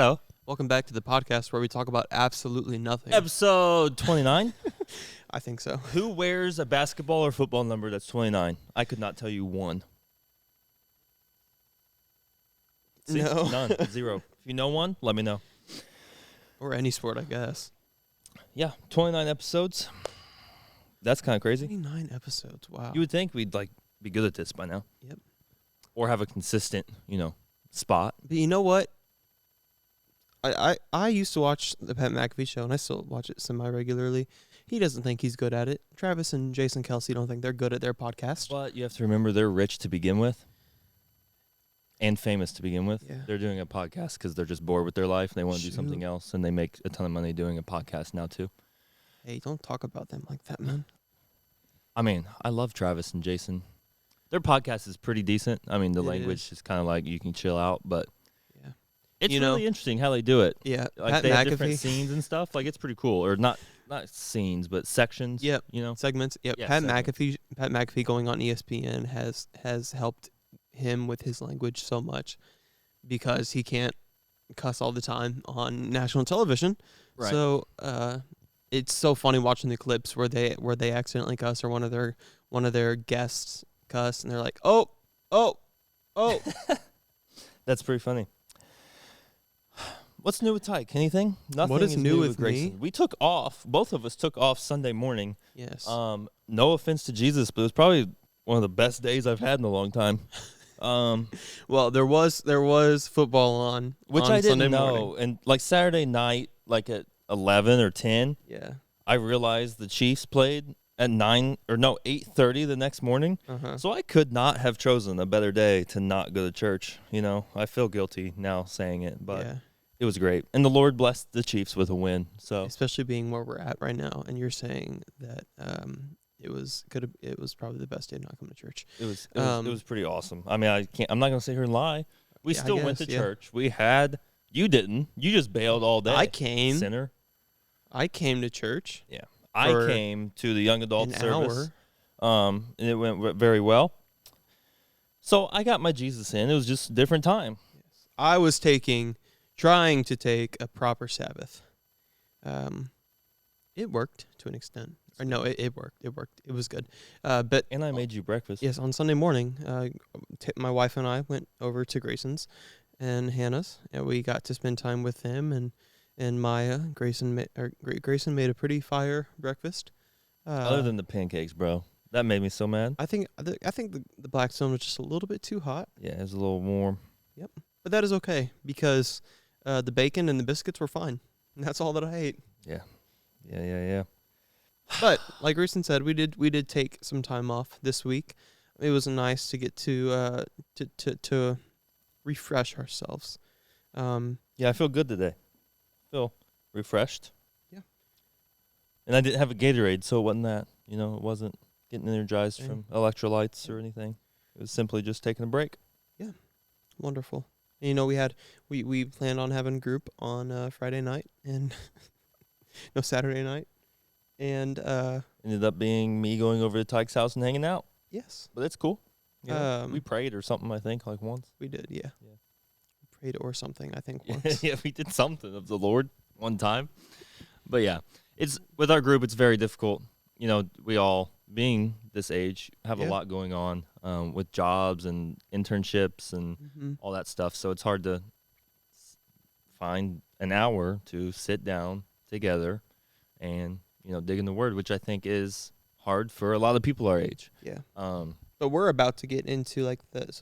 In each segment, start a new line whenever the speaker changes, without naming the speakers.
Hello.
Welcome back to the podcast where we talk about absolutely nothing.
Episode 29.
I think so.
Who wears a basketball or football number that's 29? I could not tell you one. See?
No.
None. Zero. If you know one, let me know.
Or any sport, I guess.
Yeah, 29 episodes. That's kind of crazy.
29 episodes, wow.
You would think we'd be good at this by now.
Yep.
Or have a consistent, spot.
But you know what? I used to watch the Pat McAfee show, and I still watch it semi-regularly. He doesn't think he's good at it. Travis and Jason Kelsey don't think they're good at their podcast.
But you have to remember they're rich to begin with. And famous to begin with.
Yeah.
They're doing a podcast because they're just bored with their life. And they want to do something else, and they make a ton of money doing a podcast now, too.
Hey, don't talk about them like that, man.
I mean, I love Travis and Jason. Their podcast is pretty decent. I mean, the
It
language is kind of like you can chill out, but
yeah,
it's really interesting how they do it.
Yeah,
Like
Pat
they have
McAfee.
different scenes and stuff. Like it's pretty cool, or not scenes, but sections.
Yep. Segments. Yep.
Yeah,
Pat
segments.
McAfee going on ESPN has helped him with his language so much because he can't cuss all the time on national television.
Right.
So it's so funny watching the clips where they accidentally cuss or one of their guests cuss and they're like, oh.
That's pretty funny. What's new with Tyke? Anything? Nothing.
What is new with
Grayson.
me?
We took off. Both of us took off Sunday morning.
Yes.
No offense to Jesus, but it was probably one of the best days I've had in a long time.
Well, there was football on,
which
on
I didn't
Sunday
know.
morning.
And like Saturday night, like at 11 or 10,
Yeah.
I realized the Chiefs played at 8:30 the next morning.
Uh-huh.
So I could not have chosen a better day to not go to church. I feel guilty now saying it, but
Yeah.
it was great. And the Lord blessed the Chiefs with a win. So
Especially being where we're at right now, and you're saying that it was probably the best day to not come to church.
it was pretty awesome. I mean, I'm not going to sit here and lie. We
Yeah, I
still went to
guess, yeah.
church. You didn't. You just bailed all day.
I came.
Sinner.
I came to church.
Yeah. I came to the young adult
an
service.
hour.
And it went very well. So I got my Jesus in. It was just a different time.
I was trying to take a proper Sabbath. It worked to an extent. Or no, it worked. It worked. It was good. But
And I made you breakfast.
yes, on Sunday morning, my wife and I went over to Grayson's and Hannah's, and we got to spend time with them and Maya. Grayson made a pretty fire breakfast.
Other than the pancakes, bro. That made me so mad.
I think the Blackstone was just a little bit too hot.
Yeah, it was a little warm.
Yep. But that is okay because the bacon and the biscuits were fine. And that's all that I ate.
Yeah.
But like Grayson said, we did take some time off this week. It was nice to get to refresh ourselves.
Yeah, I feel good today. Feel refreshed.
Yeah.
And I didn't have a Gatorade, so it wasn't that. It wasn't getting energized
Same.
from electrolytes or anything. It was simply just taking a break.
Wonderful. And, we planned on having group on Friday night and no Saturday night. And
Ended up being me going over to Tyke's house and hanging out.
yes,
But it's cool. We
Um,
prayed or something, I think, like once.
we did. Yeah.
Yeah.
We prayed or something, I think once.
Yeah, we did something of the Lord one time. But yeah, it's with our group, it's very difficult. We all, being this age, have a
Yeah.
lot going on with jobs and internships and
Mm-hmm.
all that stuff. So it's hard to find an hour to sit down together and, dig in the Word, which I think is hard for a lot of people our age.
Yeah.
Um,
But we're about to get into it's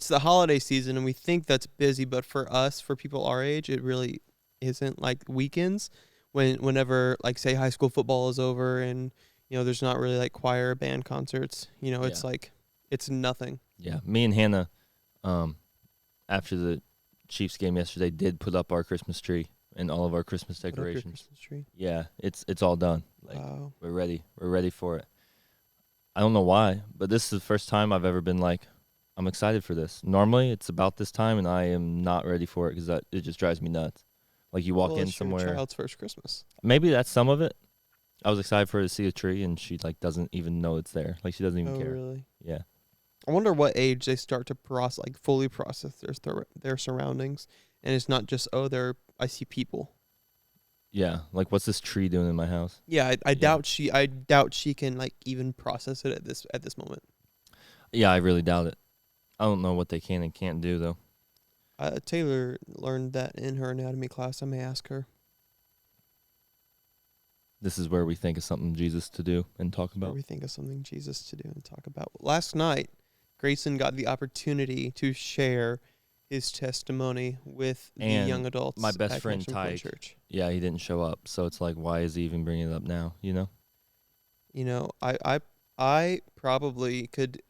the holiday season, and we think that's busy, but for us, for people our age, it really isn't. Like weekends, whenever like say high school football is over, and there's not really like choir or band concerts. It's
Yeah.
like it's nothing.
Yeah, me and Hannah, after the Chiefs game yesterday, did put up our Christmas tree and all of our Christmas
Put up your
decorations.
Christmas tree.
Yeah, it's all done. Like
Wow.
we're ready. We're ready for it. I don't know why, but this is the first time I've ever been like, I'm excited for this. Normally, it's about this time, and I am not ready for it because it just drives me nuts. Like you walk
Well,
in
it's your
somewhere.
child's first Christmas.
Maybe that's some of it. I was excited for her to see a tree, and she doesn't even know it's there. Like she doesn't even
Oh,
care.
really?
Yeah.
I wonder what age they start to fully process their surroundings and it's not just I see people.
Yeah, like what's this tree doing in my house?
Yeah, I
Yeah.
doubt she can like even process it at this moment.
Yeah, I really doubt it. I don't know what they can and can't do though.
Taylor learned that in her anatomy class. I may ask her.
This is where we think of something Jesus to do and talk
Where
about.
we think of something Jesus to do and talk about. Last night, Grayson got the opportunity to share his testimony with the
And
young adults
my best
at
friend
Connection Point
Tyke,
Church.
yeah, he didn't show up, so it's like, why is he even bringing it up now? You know,
You know, I probably could.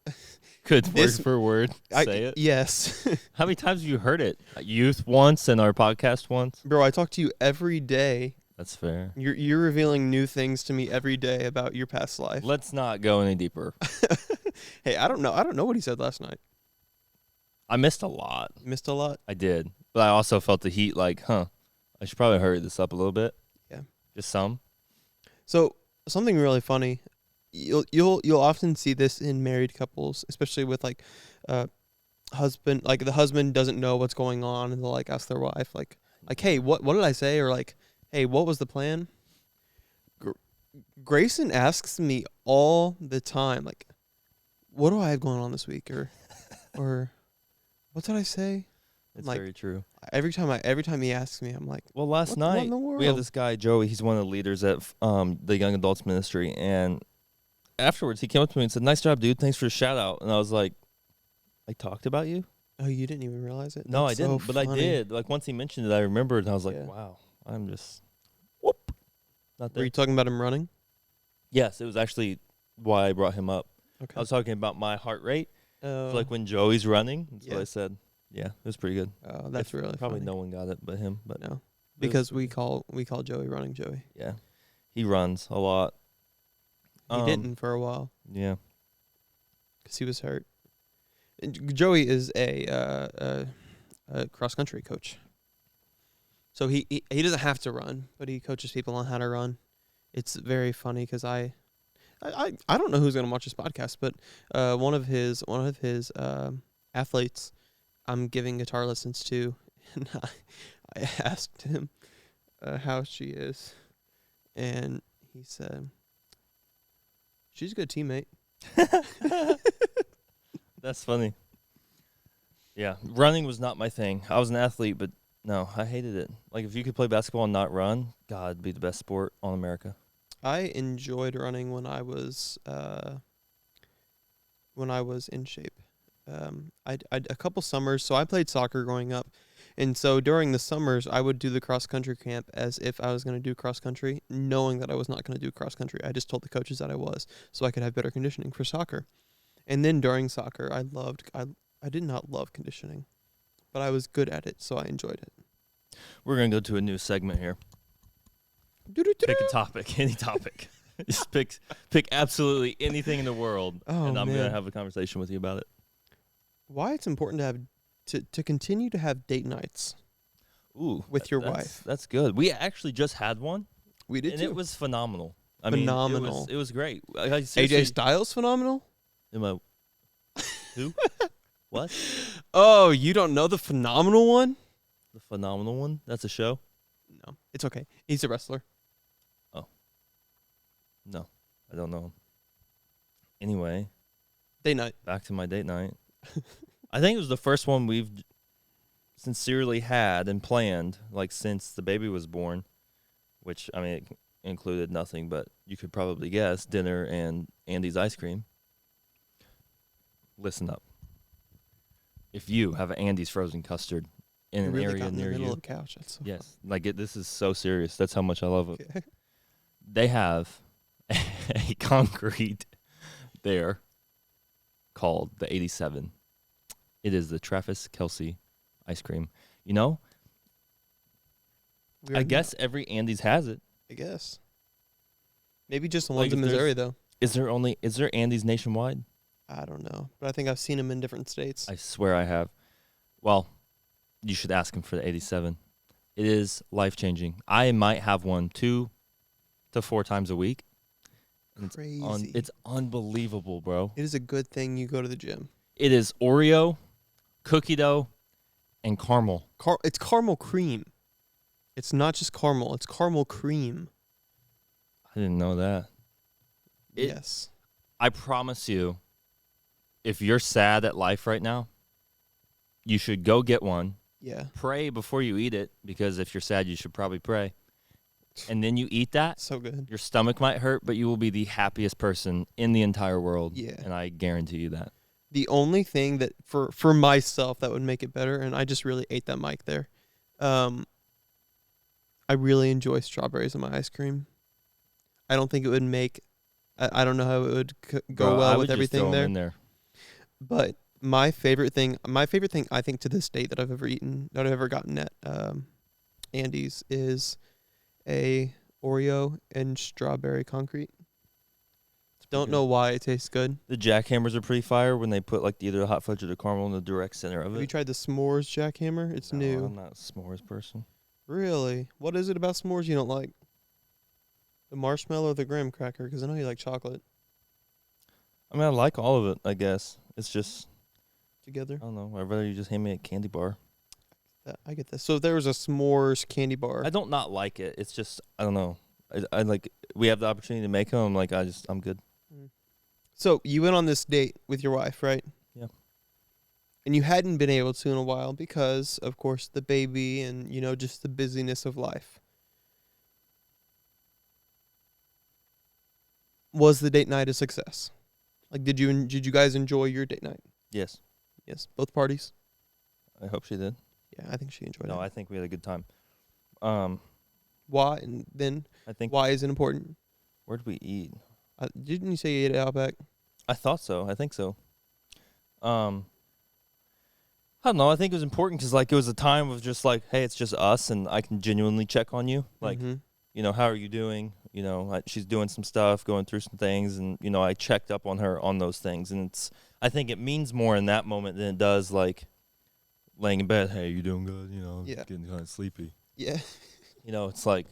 good
This
word for word, say it.
yes,
How many times have you heard it? Youth once and our podcast once.
bro. I talk to you every day.
That's fair.
You're revealing new things to me every day about your past life.
Let's not go any deeper.
Hey, I don't know what he said last night.
I missed a lot.
Missed a lot.
I did, but I also felt the heat. Like, I should probably hurry this up a little bit.
Yeah.
Just some.
So something really funny. You'll often see this in married couples, especially with like husband, like the husband doesn't know what's going on and they'll like ask their wife like hey, what did I say, or like, hey, what was the plan? Grayson asks me all the time like, what do I have going on this week, or what did I say?
It's
Like,
very true.
Every time he asks me, I'm like,
Well, last
what
night
in the
we have
world?
this guy Joey. He's one of the leaders at the young adults ministry, and afterwards he came up to me and said, "Nice job, dude. Thanks for the shout out." And I was like, "I talked about you."
Oh, you didn't even realize it?
No, I
That's so
didn't, but I
funny.
did. Like once he mentioned it, I remembered, and I was like,
Yeah.
"Wow, I'm just whoop." Not
Were
there.
you talking about him running?
Yes, it was actually why I brought him up.
Okay.
I was talking about my heart rate.
Oh,
So like when Joey's running, that's what
Yeah.
I said. Yeah, it was pretty good.
oh, that's
If-
really
probably
funny.
no one got it but him. But
No,
it was
because we
pretty-
call Joey running Joey.
yeah, he runs a lot.
He didn't for a while
Yeah,
because he was hurt. And Joey is a cross country coach, so he doesn't have to run, but he coaches people on how to run. It's very funny because I don't know who's gonna watch this podcast, but one of his athletes I'm giving guitar lessons to, and I asked him how she is, and he said she's a good teammate.
that's funny. Yeah, running was not my thing. I was an athlete, but no, I hated it. Like if you could play basketball and not run, God, it'd be the best sport on America.
I enjoyed running when I was in shape. I'd a couple summers, so I played soccer growing up, and so during the summers I would do the cross country camp as if I was going to do cross country, knowing that I was not going to do cross country. I just told the coaches that I was, so I could have better conditioning for soccer. And then during soccer, I did not love conditioning, but I was good at it, so I enjoyed it.
We're gonna go to a new segment here. Pick a topic, any topic. Just pick absolutely anything in the world,
Oh,
and I'm
man.
gonna have a conversation with you about it.
Why it's important to have to continue to have date nights
Ooh,
with your
that's-
wife.
That's good. We actually just had one,
We did
and
too.
it was phenomenal.
Phenomenal.
It was great. I
AJ Styles phenomenal.
Am I, who? What?
Oh, you don't know the phenomenal one?
The phenomenal one? That's a show?
No, it's okay. He's a wrestler.
No, I don't know him. Anyway,
Date night.
back to my date night. I think it was the first one we've sincerely had and planned, like since the baby was born, which I mean it included nothing but you could probably guess dinner and Andy's ice cream. Listen up. If you have an Andy's frozen custard in
You
an
really
area
got in the
near
middle
you,
of the couch. That's so
yes, like this is so serious. That's how much I love it.
Okay.
They have a concrete there called the 87. It is the Travis Kelsey ice cream. You know,
We're
I
in
guess every Andy's has it.
I guess. Maybe just the
Like,
ones in
if there's-
Missouri though.
Is there Andy's nationwide?
I don't know, but I think I've seen them in different states.
I swear I have. Well, you should ask him for the 87. It is life-changing. I might have one 2 to 4 times a week. And
Crazy.
It's unbelievable, bro.
It is a good thing you go to the gym.
It is Oreo, cookie dough, and caramel.
It's caramel cream. It's not just caramel. It's caramel cream.
I didn't know that.
Yes.
I promise you, if you're sad at life right now, you should go get one.
Yeah.
Pray before you eat it, because if you're sad, you should probably pray. And then you eat that.
So good.
Your stomach might hurt, but you will be the happiest person in the entire world.
Yeah.
And I guarantee you that.
The only thing that for myself that would make it better, and I just really ate that mic there. I really enjoy strawberries in my ice cream. I don't think it would make. I don't know how it would go
Bro, I
well
would
with
just
everything
throw 'em
there.
in there.
But my favorite thing I think to this date that I've ever eaten, that I've ever gotten at Andy's, is a Oreo and strawberry concrete. Don't know why it tastes good.
The jackhammers are pretty fire when they put like either the hot fudge or the caramel in the direct center of
Have you
it.
tried the s'mores jackhammer? It's
No,
new.
I'm not a s'mores person.
Really? What is it about s'mores you don't like? The marshmallow or the graham cracker? Because I know you like chocolate
I mean, I like all of it, I guess. It's just,
together.
I don't know. I'd rather you just hand me a candy bar.
I get this. So if there was a s'mores candy bar.
I don't not like it. It's just, I don't know. I like, we have the opportunity to make them. I'm like, I'm good.
So you went on this date with your wife, right?
Yeah.
And you hadn't been able to in a while because, of course, the baby and, just the busyness of life. Was the date night a success? Like, did you guys enjoy your date night?
Yes.
Yes, both parties.
I hope she did.
Yeah, I think she enjoyed
No,
it.
I think we had a good time.
Why? And then
I think,
why is it important?
where did we eat?
Didn't you say you ate at Outback?
I thought so. I think so. I don't know. I think it was important because, like, it was a time of just like, hey, it's just us, and I can genuinely check on you. Like,
Mhm.
how are you doing? She's doing some stuff, going through some things, and I checked up on her on those things, and I think it means more in that moment than it does like laying in bed. Hey, you doing good?
Yeah.
Getting kind of sleepy.
Yeah.
It's like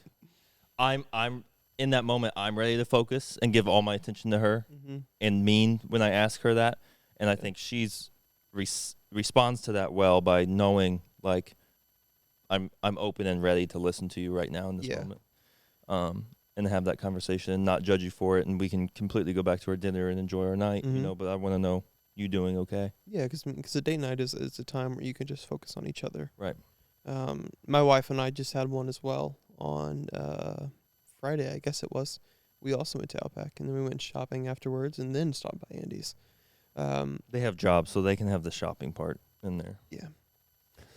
I'm in that moment. I'm ready to focus and give all my attention to her,
Mhm.
and mean when I ask her that, and I think she's responds to that well by knowing like I'm open and ready to listen to you right now in this
Yeah.
moment, and have that conversation and not judge you for it, and we can completely go back to our dinner and enjoy our night,
Mhm.
but I want to know you doing okay.
Yeah, because a date night is a time where you can just focus on each other.
Right.
My wife and I just had one as well on Friday, I guess it was. We also went to Outback, and then we went shopping afterwards, and then stopped by Andy's.
They have jobs, so they can have the shopping part in there.
Yeah,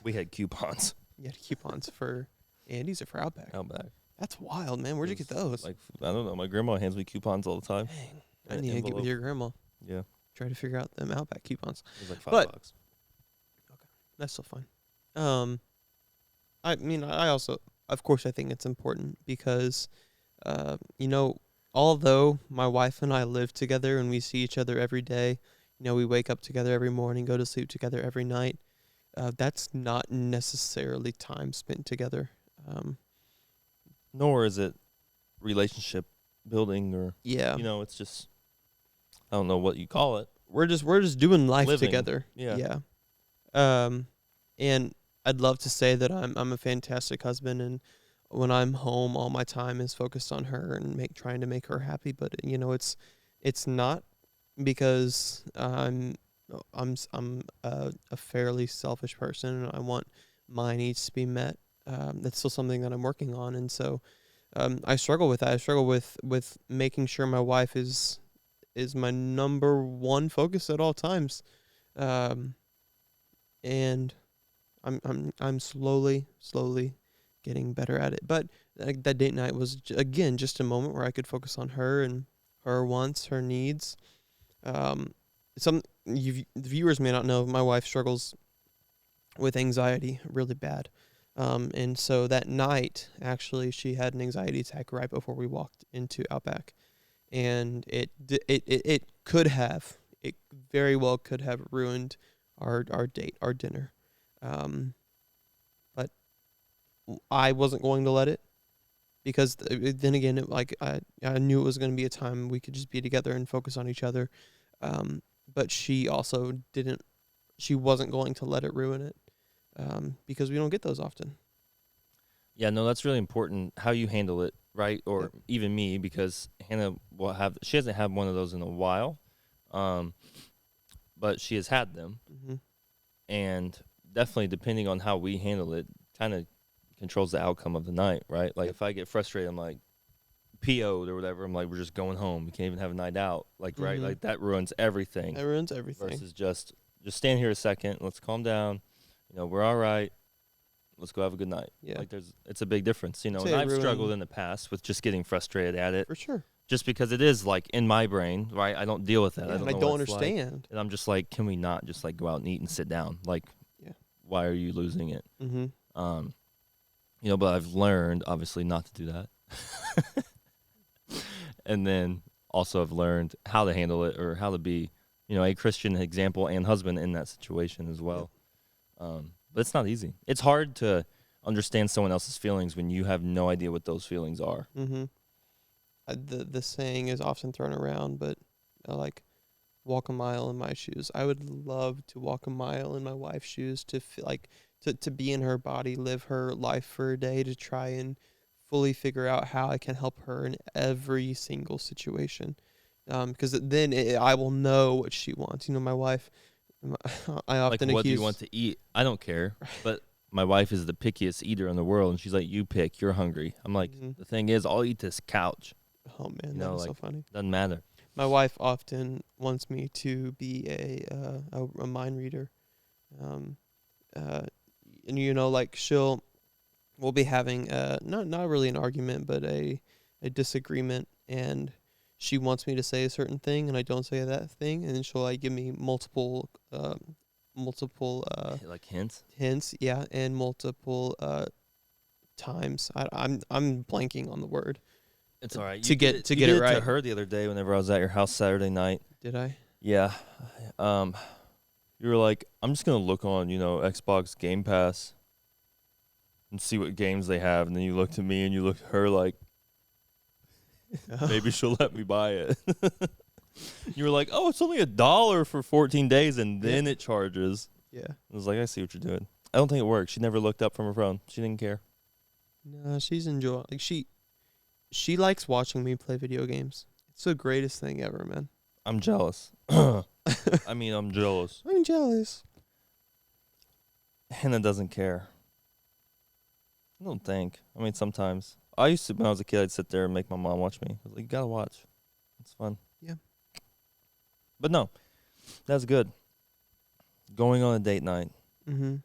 We had coupons.
you had coupons for Andy's or for Outback.
Out back.
That's wild, man. Where'd you get those?
Like, I don't know. My grandma hands me coupons all the time.
Dang, I
in an
need to get
envelope.
with your grandma.
Yeah,
Try to figure out them Outback coupons.
it was like
But-
$5.
That's still fine. I mean, I also, of course, I think it's important because, although my wife and I live together and we see each other every day, we wake up together every morning, go to sleep together every night. That's not necessarily time spent together.
Nor is it relationship building or
Yeah,
it's just, I don't know what you call it.
we're just doing life
Living.
together.
Yeah.
Yeah. And I'd love to say that I'm a fantastic husband, and when I'm home, all my time is focused on her and trying to make her happy. But it's not, because I'm a fairly selfish person, and I want my needs to be met. That's still something that I'm working on, and so I struggle with that. I struggle with making sure my wife is my number one focus at all times, and I'm slowly getting better at it. But that date night was again just a moment where I could focus on her and her wants, her needs. Some the viewers may not know, my wife struggles with anxiety really bad. And so that night, actually, she had an anxiety attack right before we walked into Outback, and it very well could have ruined our date, our dinner. But I wasn't going to let it, because then again, I knew it was going to be a time we could just be together and focus on each other. But she also didn't. She wasn't going to let it ruin it. because we don't get those often.
Yeah, no, that's really important how you handle it, right? Or
Yep.
even me, because Hannah will have, she hasn't had one of those in a while, um, but she has had them.
Hmm.
And definitely, depending on how we handle it, kind of controls the outcome of the night, right? Like
Yep.
if I get frustrated, I'm like, PO'd or whatever, I'm like, we're just going home. We can't even have a night out. Like, right?
Hmm.
Like that ruins everything
That ruins everything.
versus just stand here a second. Let's calm down. You know, we're all right. Let's go have a good night.
Yeah.
Like it's a big difference, you
I'd
know.
say
And
it
I've struggled
ruined
in the past with just getting frustrated at it,
for sure.
just because it is like in my brain, right? I don't deal with that.
Yeah,
I
and
don't
I
know what
don't
it's like,
understand.
and I'm just like, can we not just like go out and eat and sit down? Like,
Yeah.
why are you losing it?
Hmm.
Um, you know, but I've learned obviously not to do that. And then also I've learned how to handle it or how to be, you know, a Christian example and husband in that situation as
Yep.
well. But it's not easy. It's hard to understand someone else's feelings when you have no idea what those feelings are.
Hmm. The saying is often thrown around, but like walk a mile in my shoes. I would love to walk a mile in my wife's shoes to feel like to be in her body, live her life for a day, to try and fully figure out how I can help her in every single situation. Because then I will know what she wants. You know, my wife, I
Like,
often
what do you want
accuse.
to eat? I don't care. But my wife is the pickiest eater in the world, and she's like, you pick, you're hungry. I'm like,
Mhm.
the thing is, I'll eat this couch.
Oh man,
You
that
know,
is so
like,
funny.
doesn't matter.
My wife often wants me to be a mind reader. Um, uh, and you know, like we'll be having not really an argument, but a disagreement, and she wants me to say a certain thing, and I don't say that thing, and then she'll like give me multiple
Like hints.
hints, yeah, and multiple times. I'm blanking on the word
It's all right. You
to
did
get
it.
to
You
get
did
it
it to
right.
her the other day whenever I was at your house Saturday night.
Did I?
Yeah. Um, you were like, I'm just gonna look on, you know, Xbox Game Pass and see what games they have, and then you looked at me and you looked at her like, maybe she'll let me buy it. You were like, oh, it's only $1 for 14 days, and
Yeah.
then it charges.
Yeah.
I was like, I see what you're doing. I don't think it worked. She never looked up from her phone. She didn't care.
No, she's enjoying. Like she likes watching me play video games. It's the greatest thing ever, man.
I'm jealous. I mean, I'm jealous.
I'm jealous.
Hannah doesn't care. I don't think. I mean, sometimes. I used to, when I was a kid, I'd sit there and make my mom watch me. I was like, you gotta watch. It's fun.
Yeah.
But no, that's good. Going on a date night.
Mm-hmm.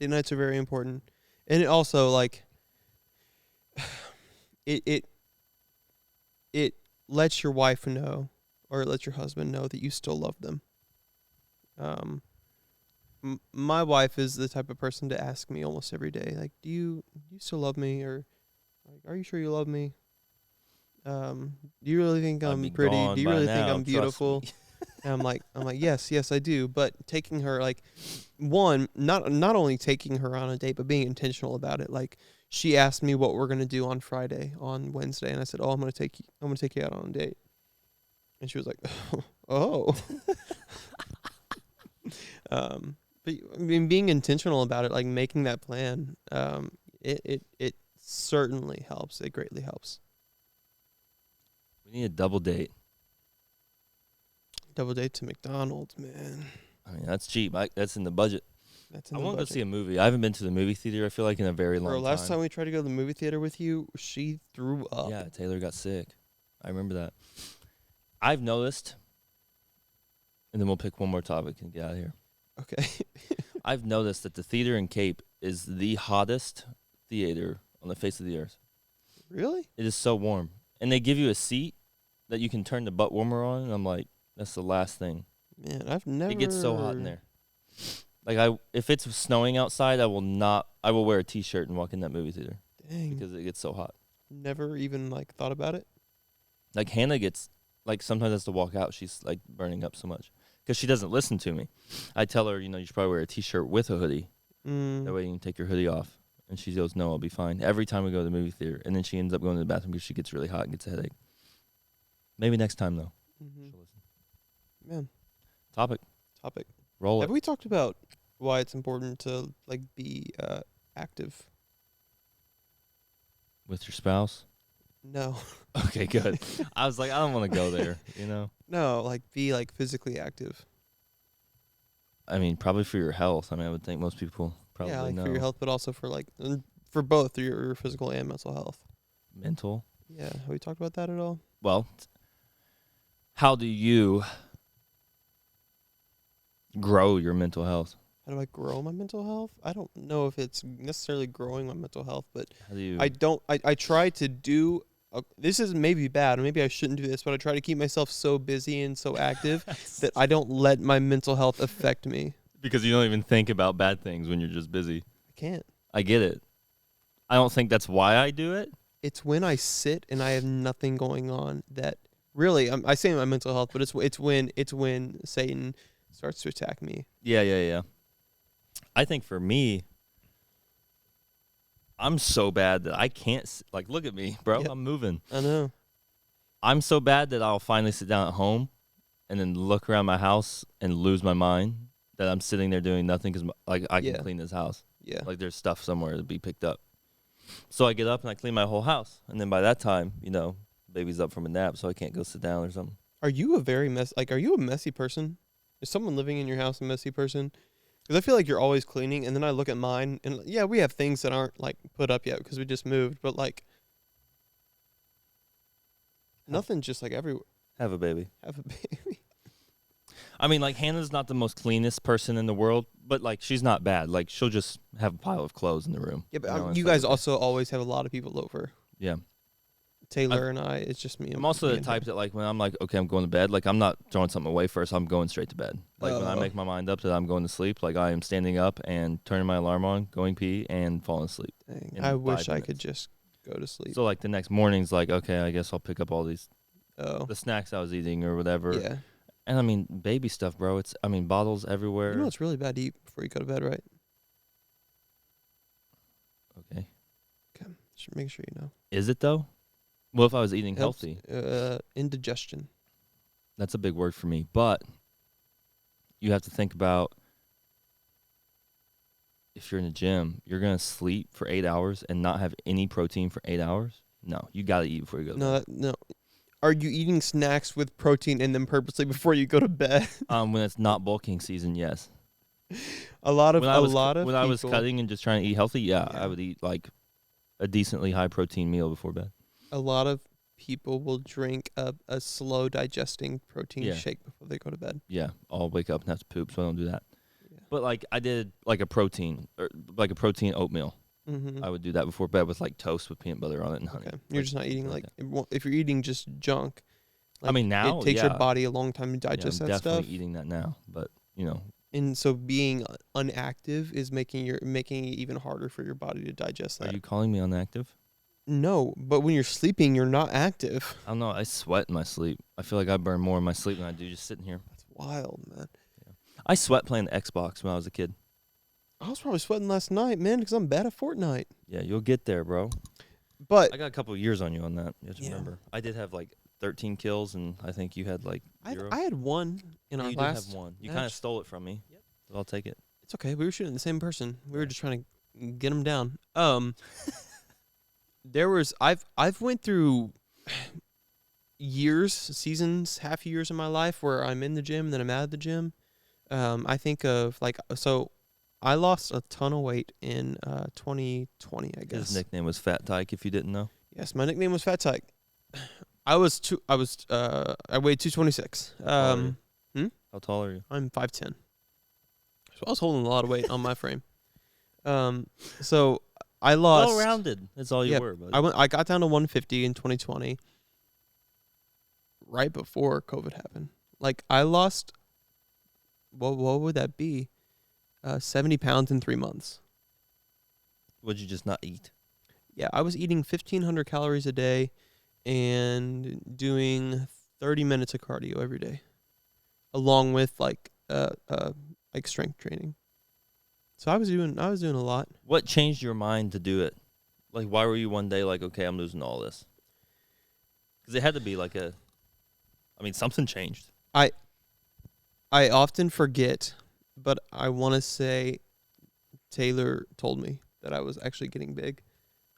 Date nights are very important, and it also like it it it lets your wife know, or it lets your husband know that you still love them. Um, my wife is the type of person to ask me almost every day, like, do you still love me, or like, are you sure you love me? Do you really think
I'd
I'm
be
pretty? Do
gone
you
by
really think
now.
I'm
Trust me.
beautiful? And I'm like, yes, I do. But taking her, like, one, not only taking her on a date, but being intentional about it. Like, she asked me what we're gonna do on Friday, on Wednesday, and I said, oh, I'm gonna take you out on a date. And she was like, oh. But I mean, being intentional about it, like making that plan, it certainly helps. It greatly helps.
We need a double date.
Double date to McDonald's, man.
I mean, that's cheap. That's in the budget.
That's
I
in the
want to go
budget.
see a movie. I haven't been to the movie theater, I feel like, in a very
Bro,
long
last
time.
time we tried to go to the movie theater with you, she threw up.
Yeah, Taylor got sick. I remember that. I've noticed, and then we'll pick one more topic and get out of here.
Okay.
I've noticed that the theater in Cape is the hottest theater on the face of the earth.
Really?
It is so warm. And they give you a seat that you can turn the butt warmer on, and I'm like, that's the last thing.
Man, I've never.
It gets so hot in there. Like if it's snowing outside, I will wear a t-shirt and walk in that movie theater
Dang.
because it gets so hot.
Never even like thought about it.
Like Hannah gets like sometimes has to walk out. She's like burning up so much because she doesn't listen to me. I tell her, you know, you should probably wear a t-shirt with a hoodie. That way you can take your hoodie off. And she goes, no, I'll be fine. Every time we go to the movie theater. And then she ends up going to the bathroom because she gets really hot and gets a headache. Maybe next time, though.
Mm-hmm.
She'll listen.
Man,
Topic.
topic.
Roll
Have
it.
we talked about why it's important to like be active.
With your spouse?
No.
Okay, good. I was like, I don't want to go there, you know?
No, like be like physically active.
I mean, probably for your health. I mean, I would think most people
Yeah,
probably
like for your
know.
health, but also for like for both your physical and mental health.
Mental.
Yeah, have we talked about that at all?
Well, how do you grow your mental health?
How do I grow my mental health? I don't know if it's necessarily growing my mental health, but
How do you
I don't. I try to do. This is maybe bad. Maybe I shouldn't do this, but I try to keep myself so busy and so active that I don't let my mental health affect me.
because you don't even think about bad things when you're just busy.
I can't.
I get it. I don't think that's why I do it.
It's when I sit and I have nothing going on that really. I say my mental health, but it's when Satan starts to attack me.
Yeah. I think for me, I'm so bad that I can't like look at me, bro.
Yep,
I'm moving.
I know.
I'm so bad that I'll finally sit down at home and then look around my house and lose my mind that I'm sitting there doing nothing because like I can
Yeah,
clean this house.
yeah.
Like there's stuff somewhere to be picked up. So I get up and I clean my whole house, and then by that time, baby's up from a nap, so I can't go sit down or something.
Are you a very mess? Like, are you a messy person? Is someone living in your house a messy person? Because I feel like you're always cleaning, and then I look at mine, and yeah, we have things that aren't like put up yet because we just moved, but like
Have,
nothing's just like everywhere.
have a baby.
Have a baby.
I mean, like Hannah's not the most cleanest person in the world, but like she's not bad. Like she'll just have a pile of clothes in the room.
Yeah, but
and
you
it's like,
guys
okay.
also always have a lot of people over.
Yeah.
Taylor and I, it's just me.
I'm also
me
the
and
type
her.
that like when I'm like, okay, I'm going to bed, like I'm not throwing something away first. I'm going straight to bed. Like when I
Oh,
make my mind up that I'm going to sleep, like I am standing up and turning my alarm on, going pee, and falling asleep
dang.
in
I
5
wish I
minutes.
could just go to sleep.
So like the next morning's like, okay, I guess I'll pick up all these
Oh,
the snacks I was eating or whatever.
yeah.
And I mean, baby stuff, bro. Bottles
You know
everywhere.
it's really bad to eat before you go to bed, right?
Okay.
Okay, just make sure you know.
Is it though? Well, if I was eating
Helps
healthy,
indigestion.
that's a big word for me. But you have to think about if you're in a gym, you're gonna sleep for 8 hours and not have any protein for 8 hours. No, you gotta eat before you go to
No,
bed.
no. Are you eating snacks with protein in them purposely before you go to bed?
When it's not bulking season, yes.
a lot of
When I
a
was
lot of
when I was
people.
cutting and just trying to eat healthy, yeah, I
Yeah.
would eat like a decently high protein meal before bed.
A lot of people will drink a slow digesting protein
Yeah.
shake before they go to bed.
Yeah, I'll wake up and have to poop, so I don't do that.
Yeah.
But like I did like a protein oatmeal.
Mm-hmm.
I would do that before bed with like toast with peanut butter on it and honey.
Okay. You're
Like,
just not eating
something
like
that.
if you're eating just junk.
I mean now,
it takes your
yeah,
body a long time to
yeah, I'm
digest that
definitely
stuff.
eating that now. But
And so being unactive is making it even harder for your body to digest
are
that.
you calling me unactive?
No, but when you're sleeping, you're not active.
I don't know. I sweat in my sleep. I feel like I burn more in my sleep than I do just sitting here.
That's wild, man.
I sweat playing the Xbox when I was a kid.
I was probably sweating last night, man, because I'm bad at Fortnite.
Yeah, you'll get there, bro.
But
I got a couple of years on you on that. You have to
Yeah.
remember. I did have like 13 kills, and I think you had like
I
0.
had one in
Yeah,
our
you
last.
did have one. You kind of
match.
stole it from me.
Yep.
But I'll take it.
It's okay. We were shooting the same person. We were just trying to get him down. There was I've went through years, seasons, half years in my life where I'm in the gym and then I'm out of the gym. I think of I lost a ton of weight in 2020, I guess.
His nickname was Fat Tyke, if you didn't know.
Yes, my nickname was Fat Tyke. I weighed 226.
How tall are you?
I'm 5'10". So I was holding a lot of weight on my frame. So I lost.
Well rounded. That's all you
Yeah,
were, buddy.
I got down to 150 in 2020, right before COVID happened. Like I lost. What would that be? 70 pounds in 3 months.
Would you just not eat?
Yeah, I was eating 1,500 calories a day, and doing 30 minutes of cardio every day, along with like strength training. So I was doing a lot.
What changed your mind to do it? Like, why were you one day like, okay, I'm losing all this? Because it had to be like something changed.
I often forget, but I want to say Taylor told me that I was actually getting big.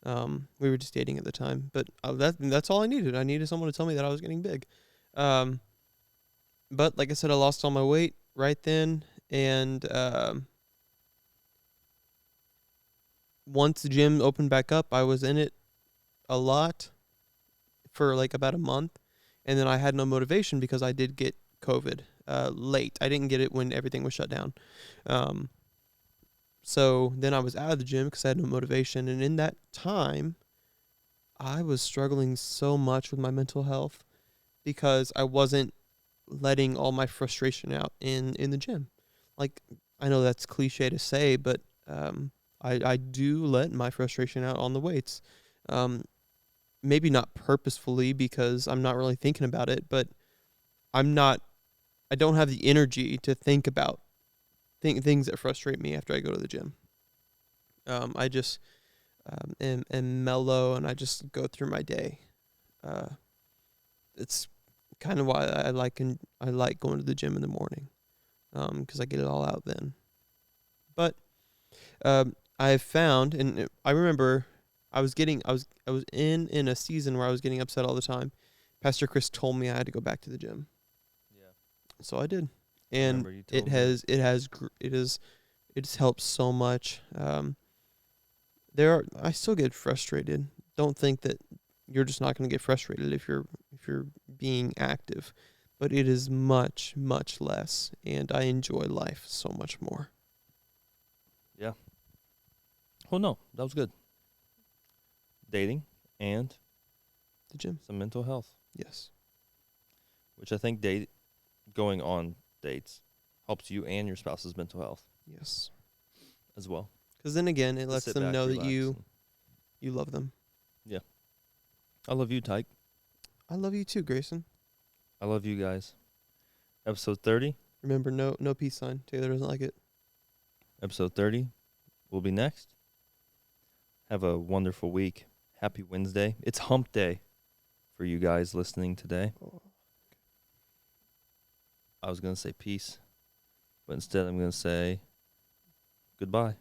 We were just dating at the time, but that's all I needed. I needed someone to tell me that I was getting big. Um, but like I said, I lost all my weight right then, and once the gym opened back up, I was in it a lot for like about a month, and then I had no motivation because I did get COVID late. I didn't get it when everything was shut down. Um, so then I was out of the gym because I had no motivation, and in that time, I was struggling so much with my mental health because I wasn't letting all my frustration out in the gym. Like, I know that's cliche to say, but I do let my frustration out on the weights. Um, Maybe not purposefully because I'm not really thinking about it, but I'm not. I don't have the energy to think about things that frustrate me after I go to the gym. I just am mellow and I just go through my day. Uh, it's kind of why I like going to the gym in the morning, because I get it all out then. But I've found, and I remember I was in a season where I was getting upset all the time. Pastor Chris told me I had to go back to the gym,
Yeah.
so I did,
I
and
remember you told me.
it has helped so much. I still get frustrated. Don't think that you're just not going to get frustrated if you're being active, but it is much less, and I enjoy life so much more.
Yeah. Oh no, that was good. Dating and
The gym,
some mental health,
yes,
which I think going on dates helps you and your spouse's mental health
yes.
as well.
Because then again, it
To
lets
sit
them
back,
know that
relax.
you love them.
Yeah. I love you, Tyke.
I love you too, Grayson.
I love you guys. Episode 30.
Remember, no peace sign. Taylor doesn't like it.
Episode 30 will be next. Have a wonderful week. Happy Wednesday. It's hump day for you guys listening today.
Oh.
I was going to say peace, but instead I'm going to say goodbye.